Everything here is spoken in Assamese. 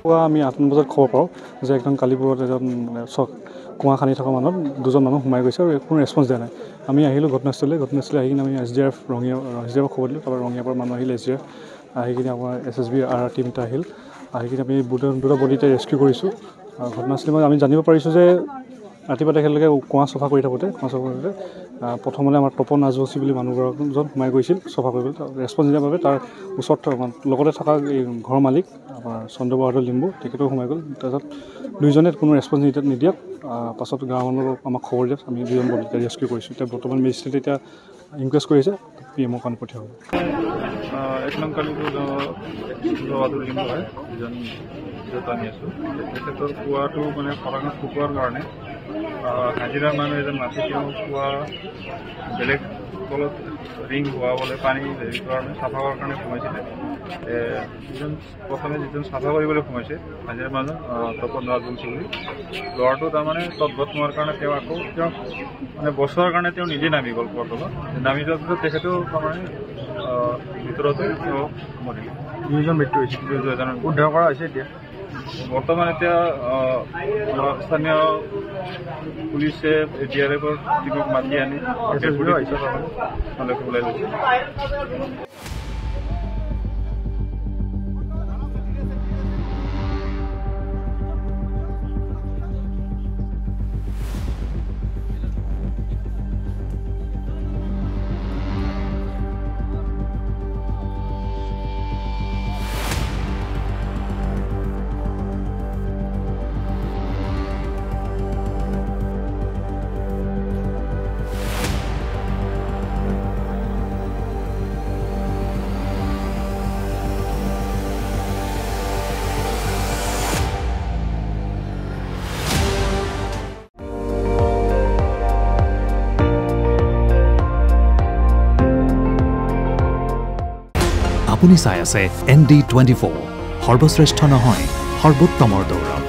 পুৱা আমি 8 বজাত খবৰ পাওঁ যে একদম কালিপুৰত এজন মানে কুঁৱা খান্দি থকা মানুহ দুজন মানুহ সোমাই গৈছে আৰু কোনো ৰেছপন্স দিয়া নাই। আমি আহিলোঁ ঘটনাস্থলী আহি কিনে আমি SDRF SDRF খবৰ দিলোঁ। তাৰপৰা ৰঙিয়াৰ পৰা মানুহ আহিলে SDRF আহি কিনে আমাৰ SSB RR টিম এটা আহিল। আহি কিনে আমি দুটা বডিতে ৰেস্কিউ কৰিছোঁ। ঘটনাস্থলী আমি জানিব পাৰিছোঁ যে ৰাতিপুৱা তেখেতলোকে কুঁৱা চফা কৰি থাকোঁতে প্ৰথমতে আমাৰ তপন ৰাজবংশী বুলি মানুহগৰাকীজন সোমাই গৈছিল চফা কৰিবলৈ। ৰেছপন্স দিয়াৰ বাবে তাৰ ওচৰত লগতে থকা এই ঘৰৰ মালিক আমাৰ চন্দ্ৰ বাহাদুৰ লিম্বু তেখেতেও সোমাই গ'ল। তাৰপিছত দুইজনে কোনো ৰেছপন্স নিদিয়াত পাছত গাঁৱৰ মানুহ আমাক খবৰ দিয়াত আমি দুজন বডিতে ৰেস্কিউ কৰিছোঁ। এতিয়া বৰ্তমান মেজিষ্ট্ৰেটে এতিয়া ইনকুৱেষ্ট কৰিছে PMৰ কাৰণে পঠিওৱা হ'ব। এক নং কালিপুৰ বাহাদুৰ লিম্বু হয় যিজন আনি আছোঁ। তেখেতৰ কুঁৱাটো মানে খৰাঙত শুকোৱাৰ কাৰণে হাজিৰা মানুহ এজন মাতি তেওঁ কুঁৱা বেলেগ তলত ৰিং হোৱাবলৈ পানী হেৰি কাৰণে চাফা কৰাৰ কাৰণে সোমাইছিলে। প্ৰথমে যিজন চাফা কৰিবলৈ সোমাইছে হাজিৰা মানুহ তপন ৰাজবংশী বুলি ল'ৰাটো তাৰমানে তৎগত নোৱাৰ কাৰণে তেওঁ মানে বচোৱাৰ কাৰণে তেওঁ নিজে নামি গ'ল কুঁৱাৰ তলত। নামি যোৱাৰ পিছত তেখেতেও তাৰমানে ভিতৰতে তেওঁ মৰিলে। দুজন মৃত্যু হৈছে, এজনৰ উদ্ধাৰ কৰা হৈছে। এতিয়া বৰ্তমান এতিয়া স্থানীয় পুলিচে DRFৰ টিমক মাতি আনি ওলাই লৈছে। আপুনি চাই আছে ND24 সৰ্বশ্ৰেষ্ঠ নহয় সৰ্বোত্তমৰ দৌৰ।